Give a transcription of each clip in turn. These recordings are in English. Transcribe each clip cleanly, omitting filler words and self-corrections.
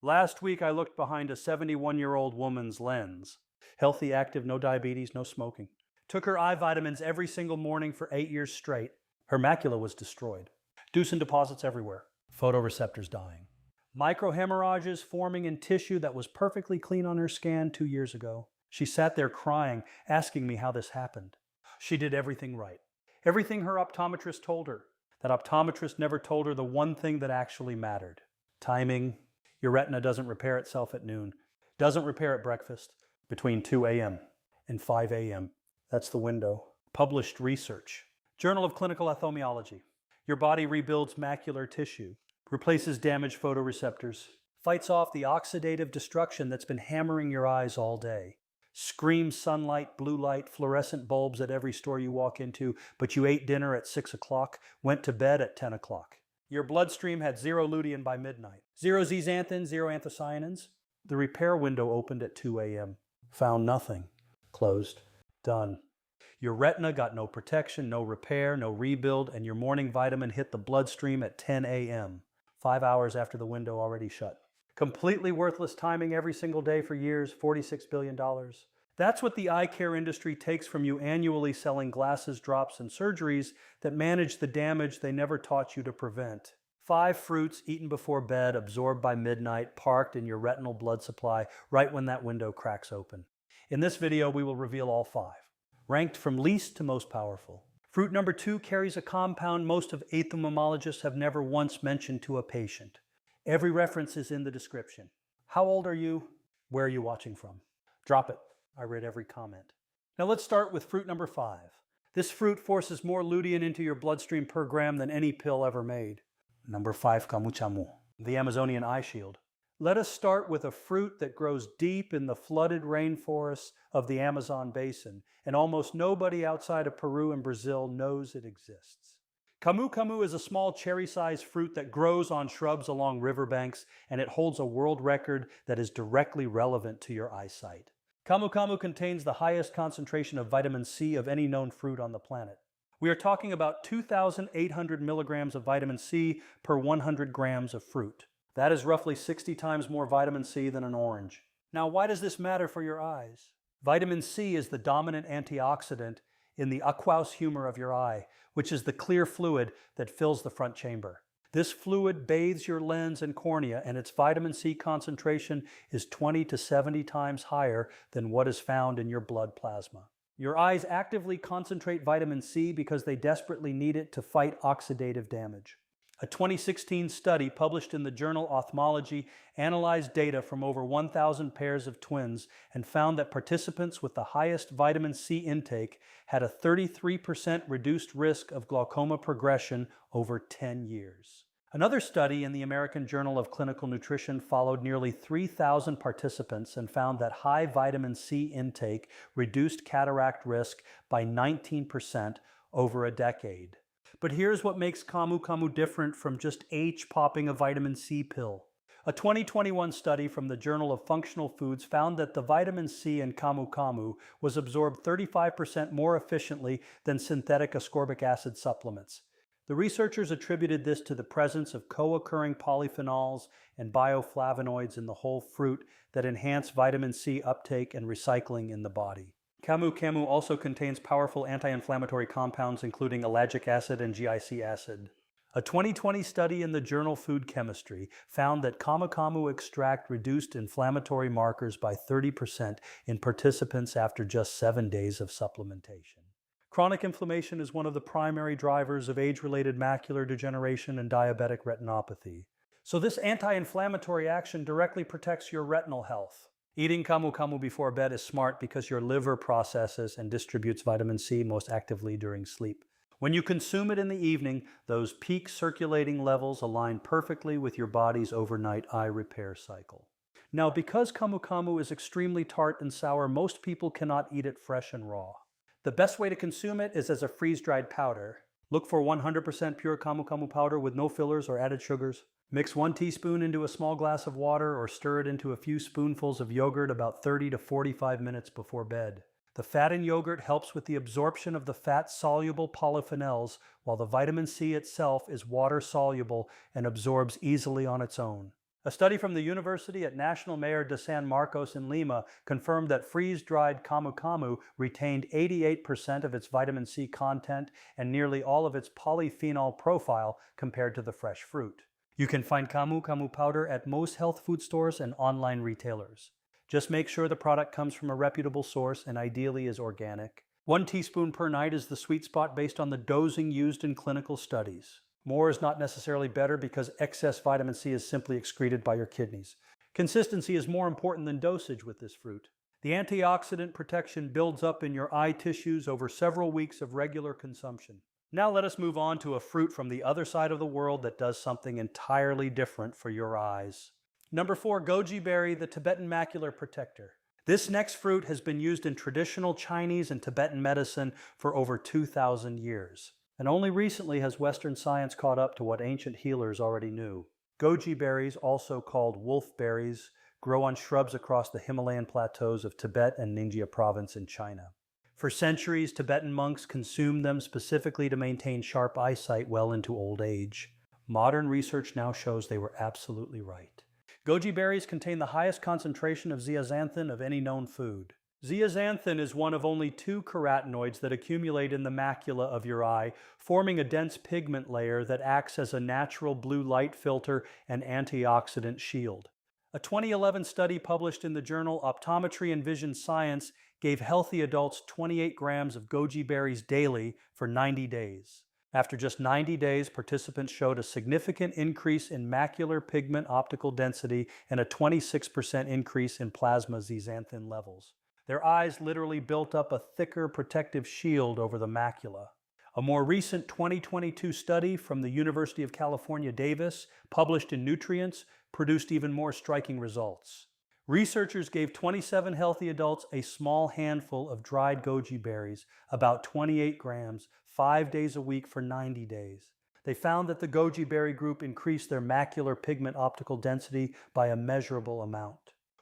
Last week I looked behind a 71-year-old woman's lens. Healthy, active, no diabetes, no smoking. Took her eye vitamins every single morning for 8 years straight. Her macula was destroyed. Deucin deposits everywhere. Photoreceptors dying. Microhemorrhages forming in tissue that was perfectly clean on her scan 2 years ago. She sat there crying, asking me how this happened. She did everything right. Everything her optometrist told her. That optometrist never told her the one thing that actually mattered. Timing. Your retina doesn't repair itself at noon. Doesn't repair at breakfast. Between 2 a.m. and 5 a.m. That's the window. Published research. Journal of Clinical Ophthalmology. Your body rebuilds macular tissue, replaces damaged photoreceptors, fights off the oxidative destruction that's been hammering your eyes all day. Screams sunlight, blue light, fluorescent bulbs at every store you walk into, but you ate dinner at 6 o'clock, went to bed at 10 o'clock. Your bloodstream had 0 lutein by midnight. 0 zeaxanthin, 0 anthocyanins. The repair window opened at 2 a.m. Found nothing. Closed. Done. Your retina got no protection, no repair, no rebuild, and your morning vitamin hit the bloodstream at 10 a.m., 5 hours after the window already shut. Completely worthless timing every single day for years, $46 billion. That's what the eye care industry takes from you annually, selling glasses, drops, and surgeries that manage the damage they never taught you to prevent. 5 fruits eaten before bed, absorbed by midnight, parked in your retinal blood supply right when that window cracks open. In this video, we will reveal all 5, ranked from least to most powerful. Fruit number 2 carries a compound most of ophthalmologists have never once mentioned to a patient. Every reference is in the description. How old are you? Where are you watching from? Drop it. I read every comment. Now let's start with fruit number 5. This fruit forces more lutein into your bloodstream per gram than any pill ever made. Number 5, camu chamu, the Amazonian eye shield. Let us start with a fruit that grows deep in the flooded rainforests of the Amazon basin, and almost nobody outside of Peru and Brazil knows it exists. Camu camu is a small cherry-sized fruit that grows on shrubs along riverbanks, and it holds a world record that is directly relevant to your eyesight. Camu camu contains the highest concentration of vitamin C of any known fruit on the planet. We are talking about 2,800 milligrams of vitamin C per 100 grams of fruit. That is roughly 60 times more vitamin C than an orange. Now, why does this matter for your eyes? Vitamin C is the dominant antioxidant in the aqueous humor of your eye, which is the clear fluid that fills the front chamber. This fluid bathes your lens and cornea, and its vitamin C concentration is 20 to 70 times higher than what is found in your blood plasma. Your eyes actively concentrate vitamin C because they desperately need it to fight oxidative damage. A 2016 study published in the journal Ophthalmology analyzed data from over 1,000 pairs of twins and found that participants with the highest vitamin C intake had a 33% reduced risk of glaucoma progression over 10 years. Another study in the American Journal of Clinical Nutrition followed nearly 3,000 participants and found that high vitamin C intake reduced cataract risk by 19% over a decade. But here's what makes camu camu different from just popping a vitamin C pill. A 2021 study from the Journal of Functional Foods found that the vitamin C in camu camu was absorbed 35% more efficiently than synthetic ascorbic acid supplements. The researchers attributed this to the presence of co-occurring polyphenols and bioflavonoids in the whole fruit that enhance vitamin C uptake and recycling in the body. Camu camu also contains powerful anti-inflammatory compounds including ellagic acid and GIC acid. A 2020 study in the journal Food Chemistry found that camu camu extract reduced inflammatory markers by 30% in participants after just 7 days of supplementation. Chronic inflammation is one of the primary drivers of age-related macular degeneration and diabetic retinopathy. So this anti-inflammatory action directly protects your retinal health. Eating camu camu before bed is smart because your liver processes and distributes vitamin C most actively during sleep. When you consume it in the evening, those peak circulating levels align perfectly with your body's overnight eye repair cycle. Now, because camu camu is extremely tart and sour, most people cannot eat it fresh and raw. The best way to consume it is as a freeze-dried powder. Look for 100% pure camu camu powder with no fillers or added sugars. Mix 1 teaspoon into a small glass of water or stir it into a few spoonfuls of yogurt about 30 to 45 minutes before bed. The fat in yogurt helps with the absorption of the fat-soluble polyphenols, while the vitamin C itself is water-soluble and absorbs easily on its own. A study from the University at National Mayor de San Marcos in Lima confirmed that freeze-dried camu camu retained 88% of its vitamin C content and nearly all of its polyphenol profile compared to the fresh fruit. You can find camu camu powder at most health food stores and online retailers. Just make sure the product comes from a reputable source and ideally is organic. 1 teaspoon per night is the sweet spot based on the dosing used in clinical studies. More is not necessarily better because excess vitamin C is simply excreted by your kidneys. Consistency is more important than dosage with this fruit. The antioxidant protection builds up in your eye tissues over several weeks of regular consumption. Now let us move on to a fruit from the other side of the world that does something entirely different for your eyes. Number 4, goji berry, the Tibetan macular protector. This next fruit has been used in traditional Chinese and Tibetan medicine for over 2,000 years. And only recently has Western science caught up to what ancient healers already knew. Goji berries, also called wolf berries, grow on shrubs across the Himalayan plateaus of Tibet and Ningxia province in China. For centuries, Tibetan monks consumed them specifically to maintain sharp eyesight well into old age. Modern research now shows they were absolutely right. Goji berries contain the highest concentration of zeaxanthin of any known food. Zeaxanthin is one of only 2 carotenoids that accumulate in the macula of your eye, forming a dense pigment layer that acts as a natural blue light filter and antioxidant shield. A 2011 study published in the journal Optometry and Vision Science gave healthy adults 28 grams of goji berries daily for 90 days. After just 90 days, participants showed a significant increase in macular pigment optical density and a 26% increase in plasma zeaxanthin levels. Their eyes literally built up a thicker protective shield over the macula. A more recent 2022 study from the University of California, Davis, published in Nutrients, produced even more striking results. Researchers gave 27 healthy adults a small handful of dried goji berries, about 28 grams, 5 days a week for 90 days. They found that the goji berry group increased their macular pigment optical density by a measurable amount.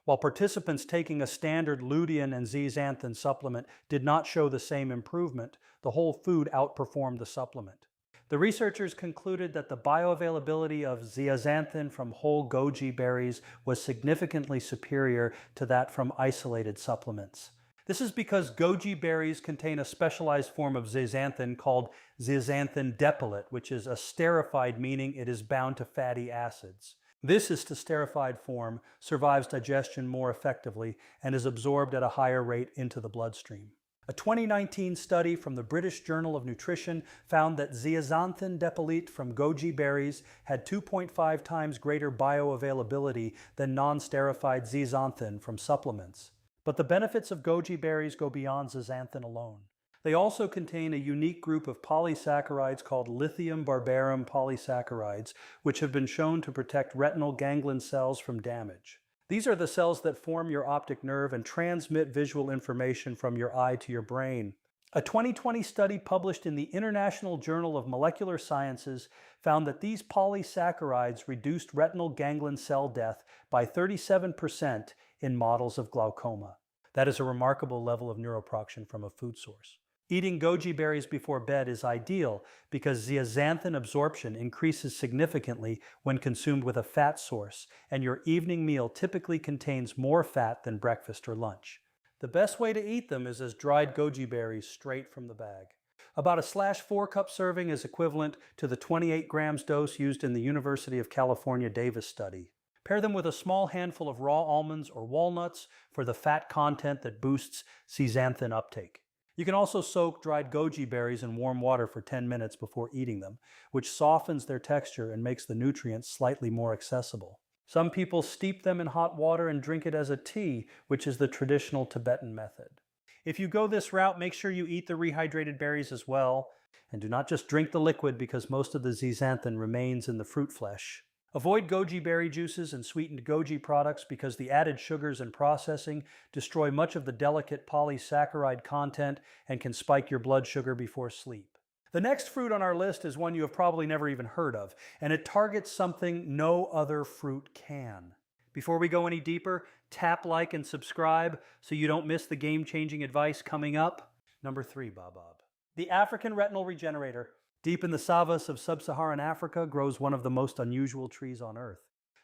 While participants taking a standard lutein and zeaxanthin supplement did not show the same improvement, the whole food outperformed the supplement. The researchers concluded that the bioavailability of zeaxanthin from whole goji berries was significantly superior to that from isolated supplements. This is because goji berries contain a specialized form of zeaxanthin called zeaxanthin depilate, which is esterified, meaning it is bound to fatty acids. This esterified form survives digestion more effectively and is absorbed at a higher rate into the bloodstream. A 2019 study from the British Journal of Nutrition found that zeaxanthin depilate from goji berries had 2.5 times greater bioavailability than non-sterified zeaxanthin from supplements. But the benefits of goji berries go beyond zeaxanthin alone. They also contain a unique group of polysaccharides called lithium barbarum polysaccharides, which have been shown to protect retinal ganglion cells from damage. These are the cells that form your optic nerve and transmit visual information from your eye to your brain. A 2020 study published in the International Journal of Molecular Sciences found that these polysaccharides reduced retinal ganglion cell death by 37% in models of glaucoma. That is a remarkable level of neuroprotection from a food source. Eating goji berries before bed is ideal because zeaxanthin absorption increases significantly when consumed with a fat source, and your evening meal typically contains more fat than breakfast or lunch. The best way to eat them is as dried goji berries straight from the bag. About a /4 cup serving is equivalent to the 28 grams dose used in the University of California Davis study. Pair them with a small handful of raw almonds or walnuts for the fat content that boosts zeaxanthin uptake. You can also soak dried goji berries in warm water for 10 minutes before eating them, which softens their texture and makes the nutrients slightly more accessible. Some people steep them in hot water and drink it as a tea, which is the traditional Tibetan method. If you go this route, make sure you eat the rehydrated berries as well, and do not just drink the liquid because most of the zeaxanthin remains in the fruit flesh. Avoid goji berry juices and sweetened goji products because the added sugars and processing destroy much of the delicate polysaccharide content and can spike your blood sugar before sleep. The next fruit on our list is one you have probably never even heard of, and it targets something no other fruit can. Before we go any deeper, tap like and subscribe so you don't miss the game-changing advice coming up. Number 3, Baobab. The African retinal regenerator. Deep in the savas of sub-Saharan Africa grows one of the most unusual trees on earth.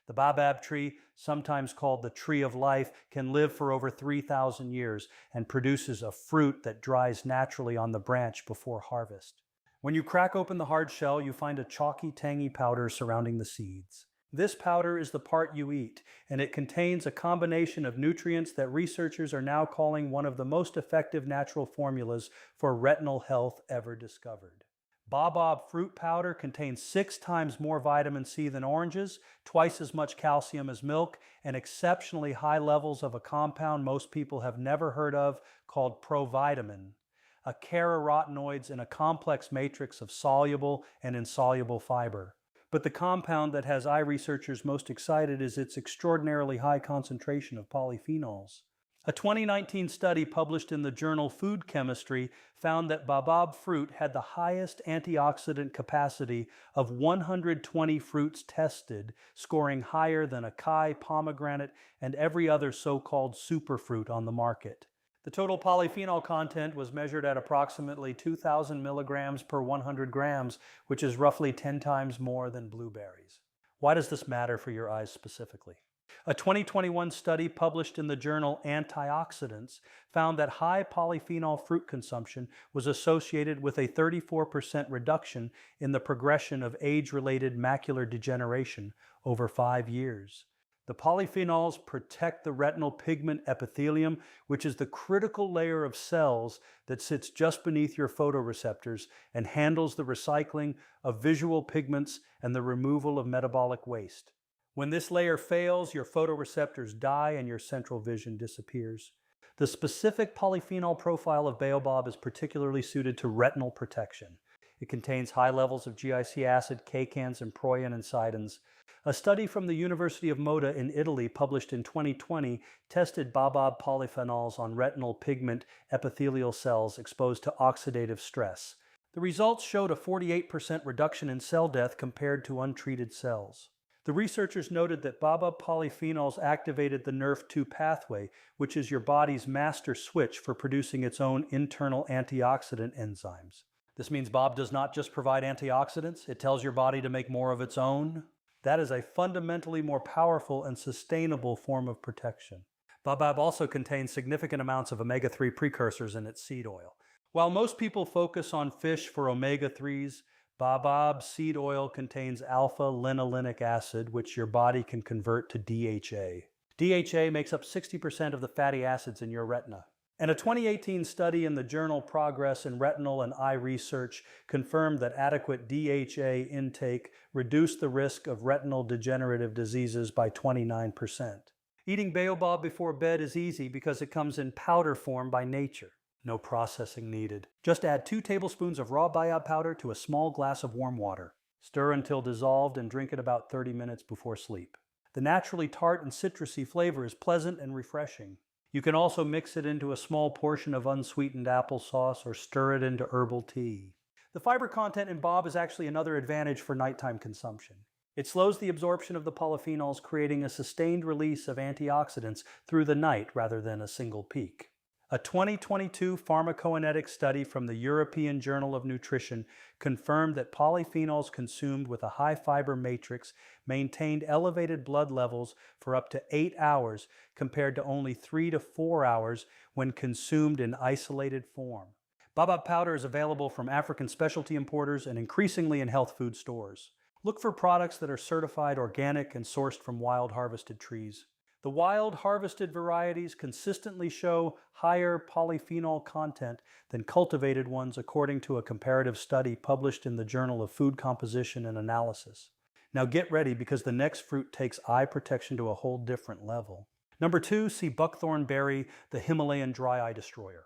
The baobab tree, sometimes called the tree of life, can live for over 3,000 years and produces a fruit that dries naturally on the branch before harvest. When you crack open the hard shell, you find a chalky, tangy powder surrounding the seeds. This powder is the part you eat, and it contains a combination of nutrients that researchers are now calling one of the most effective natural formulas for retinal health ever discovered. Baobab fruit powder contains 6 times more vitamin C than oranges, twice as much calcium as milk, and exceptionally high levels of a compound most people have never heard of called provitamin, a carotenoids in a complex matrix of soluble and insoluble fiber. But the compound that has eye researchers most excited is its extraordinarily high concentration of polyphenols. A 2019 study published in the journal Food Chemistry found that baobab fruit had the highest antioxidant capacity of 120 fruits tested, scoring higher than acai, pomegranate, and every other so-called superfruit on the market. The total polyphenol content was measured at approximately 2,000 milligrams per 100 grams, which is roughly 10 times more than blueberries. Why does this matter for your eyes specifically? A 2021 study published in the journal Antioxidants found that high polyphenol fruit consumption was associated with a 34% reduction in the progression of age-related macular degeneration over 5 years. The polyphenols protect the retinal pigment epithelium, which is the critical layer of cells that sits just beneath your photoreceptors and handles the recycling of visual pigments and the removal of metabolic waste. When this layer fails, your photoreceptors die and your central vision disappears. The specific polyphenol profile of baobab is particularly suited to retinal protection. It contains high levels of GIC acid, caecans, and proaninsidins. A study from the University of Moda in Italy, published in 2020, tested baobab polyphenols on retinal pigment epithelial cells exposed to oxidative stress. The results showed a 48% reduction in cell death compared to untreated cells. The researchers noted that baobab polyphenols activated the NRF2 pathway, which is your body's master switch for producing its own internal antioxidant enzymes. This means baobab does not just provide antioxidants, it tells your body to make more of its own. That is a fundamentally more powerful and sustainable form of protection. Baobab also contains significant amounts of omega-3 precursors in its seed oil. While most people focus on fish for omega-3s, baobab seed oil contains alpha-linolenic acid, which your body can convert to DHA. DHA makes up 60% of the fatty acids in your retina. And a 2018 study in the journal Progress in Retinal and Eye Research confirmed that adequate DHA intake reduced the risk of retinal degenerative diseases by 29%. Eating baobab before bed is easy because it comes in powder form by nature. No processing needed. Just add 2 tablespoons of raw baobab powder to a small glass of warm water. Stir until dissolved and drink it about 30 minutes before sleep. The naturally tart and citrusy flavor is pleasant and refreshing. You can also mix it into a small portion of unsweetened applesauce or stir it into herbal tea. The fiber content in baobab is actually another advantage for nighttime consumption. It slows the absorption of the polyphenols, creating a sustained release of antioxidants through the night rather than a single peak. A 2022 pharmacokinetic study from the European Journal of Nutrition confirmed that polyphenols consumed with a high-fiber matrix maintained elevated blood levels for up to 8 hours compared to only 3 to 4 hours when consumed in isolated form. Baobab powder is available from African specialty importers and increasingly in health food stores. Look for products that are certified organic and sourced from wild harvested trees. The wild harvested varieties consistently show higher polyphenol content than cultivated ones according to a comparative study published in the Journal of Food Composition and Analysis. Now get ready because the next fruit takes eye protection to a whole different level. Number 2, see buckthorn berry, the Himalayan dry eye destroyer.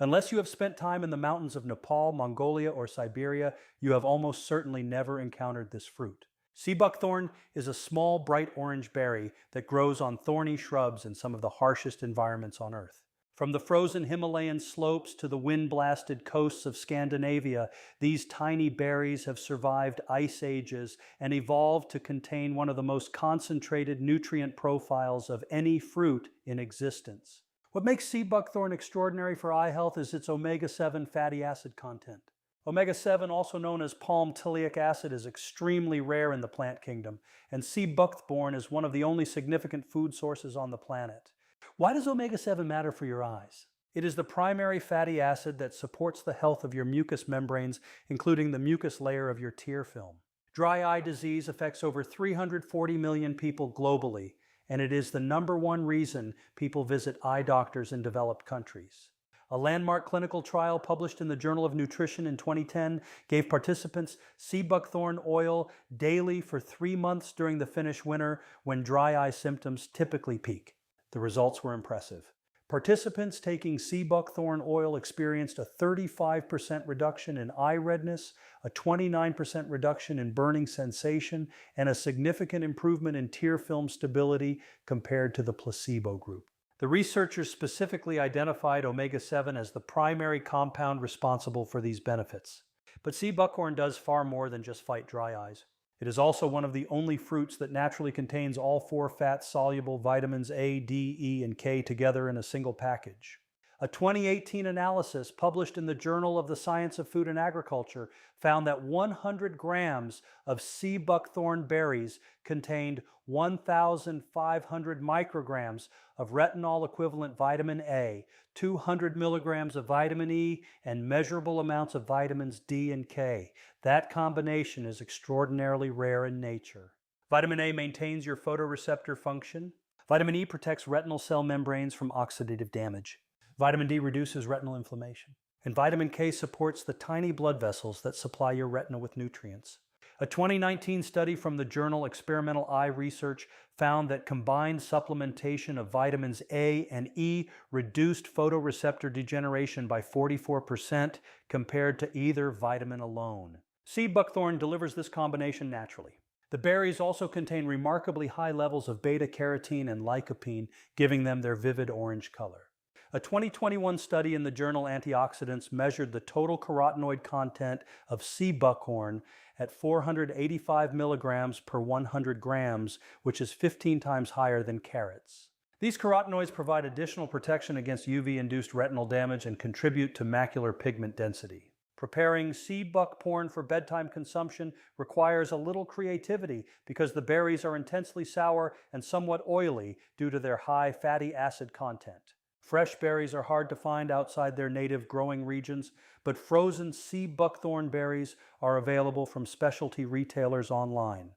Unless you have spent time in the mountains of Nepal, Mongolia, or Siberia, you have almost certainly never encountered this fruit. Sea buckthorn is a small, bright orange berry that grows on thorny shrubs in some of the harshest environments on Earth. From the frozen Himalayan slopes to the wind-blasted coasts of Scandinavia, these tiny berries have survived ice ages and evolved to contain one of the most concentrated nutrient profiles of any fruit in existence. What makes sea buckthorn extraordinary for eye health is its omega-7 fatty acid content. Omega-7, also known as palm tiliac acid, is extremely rare in the plant kingdom, and sea buckthorn is one of the only significant food sources on the planet. Why does omega-7 matter for your eyes? It is the primary fatty acid that supports the health of your mucous membranes, including the mucus layer of your tear film. Dry eye disease affects over 340 million people globally, and it is the #1 reason people visit eye doctors in developed countries. A landmark clinical trial published in the Journal of Nutrition in 2010 gave participants sea buckthorn oil daily for 3 months during the Finnish winter when dry eye symptoms typically peak. The results were impressive. Participants taking sea buckthorn oil experienced a 35% reduction in eye redness, a 29% reduction in burning sensation, and a significant improvement in tear film stability compared to the placebo group. The researchers specifically identified omega-7 as the primary compound responsible for these benefits. But sea buckthorn does far more than just fight dry eyes. It is also one of the only fruits that naturally contains all 4 fat-soluble vitamins A, D, E, and K together in a single package. A 2018 analysis published in the Journal of the Science of Food and Agriculture found that 100 grams of sea buckthorn berries contained 1,500 micrograms of retinol-equivalent vitamin A, 200 milligrams of vitamin E, and measurable amounts of vitamins D and K. That combination is extraordinarily rare in nature. Vitamin A maintains your photoreceptor function. Vitamin E protects retinal cell membranes from oxidative damage. Vitamin D reduces retinal inflammation. And vitamin K supports the tiny blood vessels that supply your retina with nutrients. A 2019 study from the journal Experimental Eye Research found that combined supplementation of vitamins A and E reduced photoreceptor degeneration by 44% compared to either vitamin alone. Sea buckthorn delivers this combination naturally. The berries also contain remarkably high levels of beta-carotene and lycopene, giving them their vivid orange color. A 2021 study in the journal Antioxidants measured the total carotenoid content of sea buckhorn at 485 milligrams per 100 grams, which is 15 times higher than carrots. These carotenoids provide additional protection against UV-induced retinal damage and contribute to macular pigment density. Preparing sea buckthorn for bedtime consumption requires a little creativity because the berries are intensely sour and somewhat oily due to their high fatty acid content. Fresh berries are hard to find outside their native growing regions, but frozen sea buckthorn berries are available from specialty retailers online.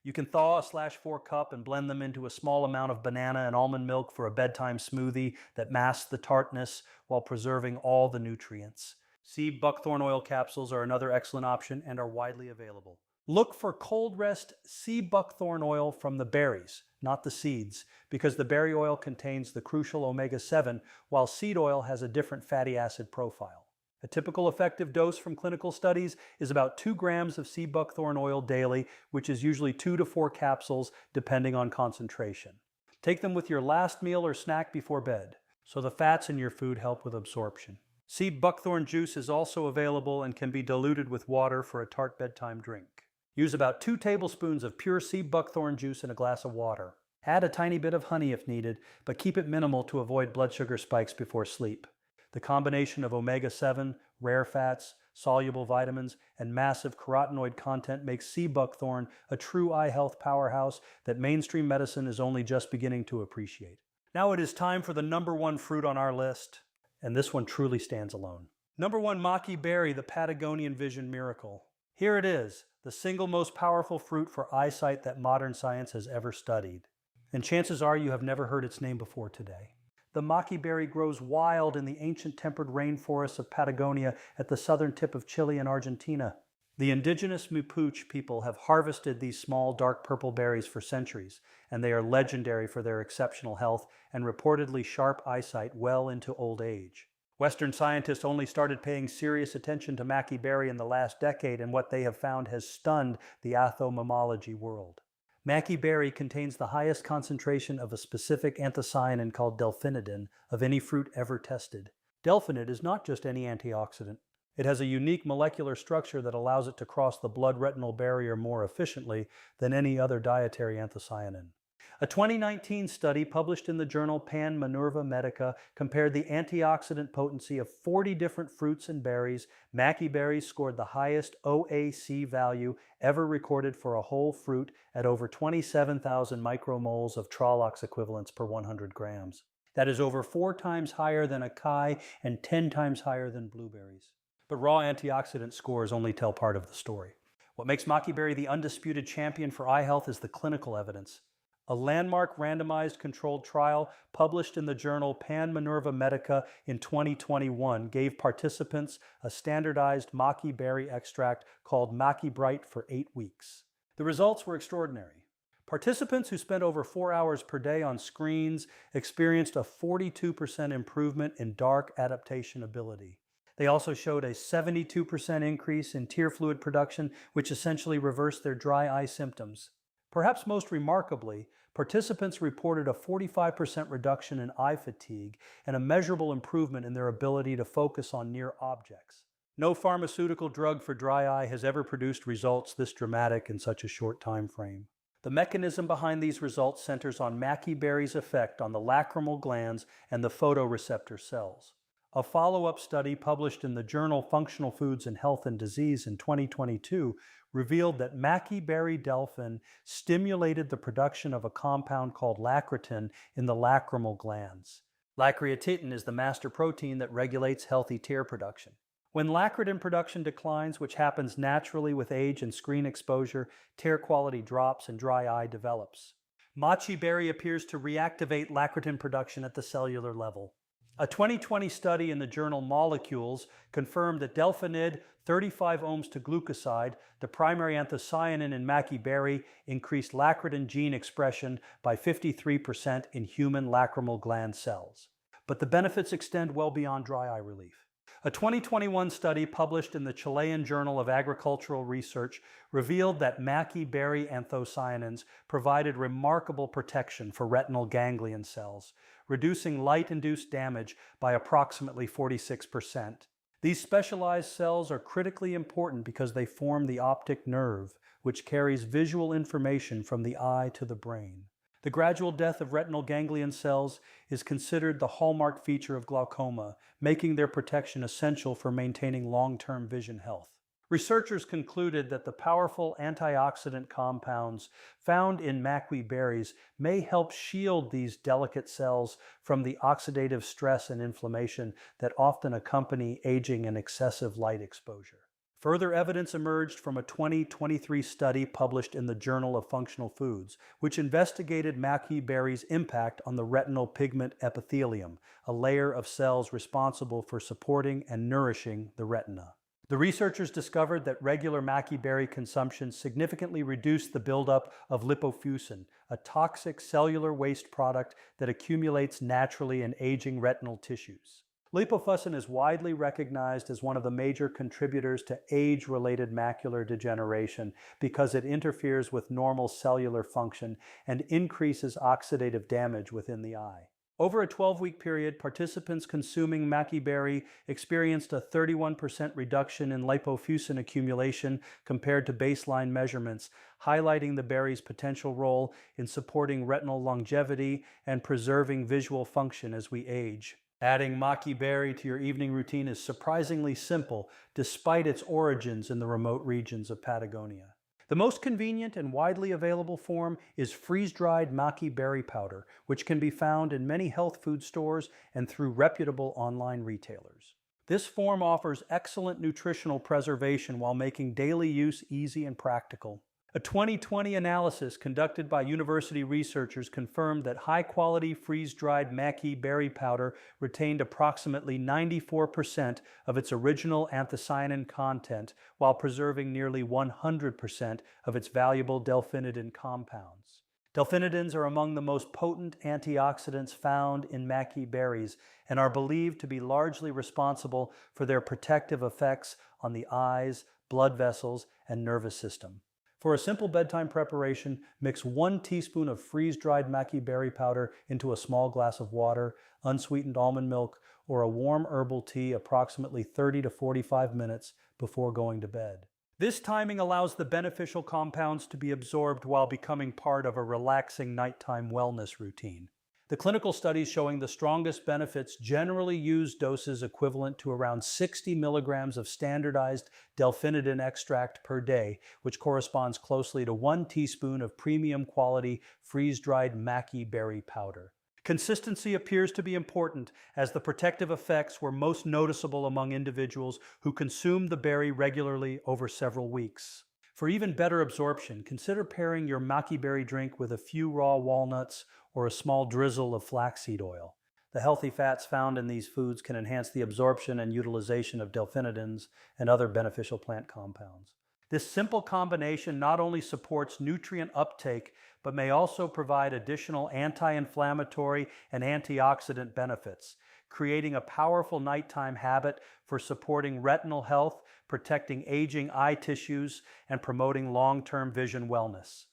You can thaw a /4 cup and blend them into a small amount of banana and almond milk for a bedtime smoothie that masks the tartness while preserving all the nutrients. Sea buckthorn oil capsules are another excellent option and are widely available. Look for cold rest sea buckthorn oil from the berries, not the seeds, because the berry oil contains the crucial omega-7, while seed oil has a different fatty acid profile. A typical effective dose from clinical studies is about 2 grams of sea buckthorn oil daily, which is usually 2 to 4 capsules depending on concentration. Take them with your last meal or snack before bed, so the fats in your food help with absorption. Sea buckthorn juice is also available and can be diluted with water for a tart bedtime drink. Use about 2 tablespoons of pure sea buckthorn juice in a glass of water. Add a tiny bit of honey if needed, but keep it minimal to avoid blood sugar spikes before sleep. The combination of omega-7, rare fats, soluble vitamins, and massive carotenoid content makes sea buckthorn a true eye health powerhouse that mainstream medicine is only just beginning to appreciate. Now it is time for the #1 fruit on our list, and this one truly stands alone. #1, maki berry, the Patagonian vision miracle. Here it is, the single most powerful fruit for eyesight that modern science has ever studied. And chances are you have never heard its name before today. The maki berry grows wild in the ancient temperate rainforests of Patagonia at the southern tip of Chile and Argentina. The indigenous Mapuche people have harvested these small dark purple berries for centuries, and they are legendary for their exceptional health and reportedly sharp eyesight well into old age. Western scientists only started paying serious attention to maki berry in the last decade, and what they have found has stunned the athomomology world. Maki berry contains the highest concentration of a specific anthocyanin called delphinidin of any fruit ever tested. Delphinid is not just any antioxidant. It has a unique molecular structure that allows it to cross the blood-retinal barrier more efficiently than any other dietary anthocyanin. A 2019 study published in the journal Pan Minerva Medica compared the antioxidant potency of 40 different fruits and berries. Maqui berries scored the highest OAC value ever recorded for a whole fruit at over 27,000 micromoles of Tralox equivalents per 100 grams. That is over 4 times higher than acai and 10 times higher than blueberries. But raw antioxidant scores only tell part of the story. What makes maqui berry the undisputed champion for eye health is the clinical evidence. A landmark randomized controlled trial published in the journal Pan Minerva Medica in 2021 gave participants a standardized maqui berry extract called Maqui Bright for 8 weeks. The results were extraordinary. Participants who spent over 4 hours per day on screens experienced a 42% improvement in dark adaptation ability. They also showed a 72% increase in tear fluid production, which essentially reversed their dry eye symptoms. Perhaps most remarkably, participants reported a 45% reduction in eye fatigue and a measurable improvement in their ability to focus on near objects. No pharmaceutical drug for dry eye has ever produced results this dramatic in such a short time frame. The mechanism behind these results centers on maqui berry's effect on the lacrimal glands and the photoreceptor cells. A follow-up study published in the journal Functional Foods in Health and Disease in 2022 revealed that maqui berry delphin stimulated the production of a compound called lacretin in the lacrimal glands. Lacreatitin is the master protein that regulates healthy tear production. When lacretin production declines, which happens naturally with age and screen exposure, tear quality drops and dry eye develops. Maqui berry appears to reactivate lacretin production at the cellular level. A 2020 study in the journal Molecules confirmed that delphinid 35 ohms to glucoside, the primary anthocyanin in maqui berry, increased lacretin gene expression by 53% in human lacrimal gland cells. But the benefits extend well beyond dry eye relief. A 2021 study published in the Chilean Journal of Agricultural Research revealed that maqui berry anthocyanins provided remarkable protection for retinal ganglion cells, reducing light-induced damage by approximately 46%. These specialized cells are critically important because they form the optic nerve, which carries visual information from the eye to the brain. The gradual death of retinal ganglion cells is considered the hallmark feature of glaucoma, making their protection essential for maintaining long-term vision health. Researchers concluded that the powerful antioxidant compounds found in maqui berries may help shield these delicate cells from the oxidative stress and inflammation that often accompany aging and excessive light exposure. Further evidence emerged from a 2023 study published in the Journal of Functional Foods, which investigated maqui berry's impact on the retinal pigment epithelium, a layer of cells responsible for supporting and nourishing the retina. The researchers discovered that regular maqui berry consumption significantly reduced the buildup of lipofuscin, a toxic cellular waste product that accumulates naturally in aging retinal tissues. Lipofuscin is widely recognized as one of the major contributors to age-related macular degeneration because it interferes with normal cellular function and increases oxidative damage within the eye. Over a 12-week period, participants consuming maqui berry experienced a 31% reduction in lipofuscin accumulation compared to baseline measurements, highlighting the berry's potential role in supporting retinal longevity and preserving visual function as we age. Adding maqui berry to your evening routine is surprisingly simple, despite its origins in the remote regions of Patagonia. The most convenient and widely available form is freeze-dried maqui berry powder, which can be found in many health food stores and through reputable online retailers. This form offers excellent nutritional preservation while making daily use easy and practical. A 2020 analysis conducted by university researchers confirmed that high-quality freeze-dried maqui berry powder retained approximately 94% of its original anthocyanin content while preserving nearly 100% of its valuable delphinidin compounds. Delphinidins are among the most potent antioxidants found in maqui berries and are believed to be largely responsible for their protective effects on the eyes, blood vessels, and nervous system. For a simple bedtime preparation, mix 1 teaspoon of freeze-dried maqui berry powder into a small glass of water, unsweetened almond milk, or a warm herbal tea approximately 30 to 45 minutes before going to bed. This timing allows the beneficial compounds to be absorbed while becoming part of a relaxing nighttime wellness routine. The clinical studies showing the strongest benefits generally use doses equivalent to around 60 milligrams of standardized delphinidin extract per day, which corresponds closely to 1 teaspoon of premium quality freeze-dried maqui berry powder. Consistency appears to be important, as the protective effects were most noticeable among individuals who consumed the berry regularly over several weeks. For even better absorption, consider pairing your maqui berry drink with a few raw walnuts or a small drizzle of flaxseed oil. The healthy fats found in these foods can enhance the absorption and utilization of delphinidins and other beneficial plant compounds. This simple combination not only supports nutrient uptake, but may also provide additional anti-inflammatory and antioxidant benefits, creating a powerful nighttime habit for supporting retinal health, protecting aging eye tissues, and promoting long-term vision wellness.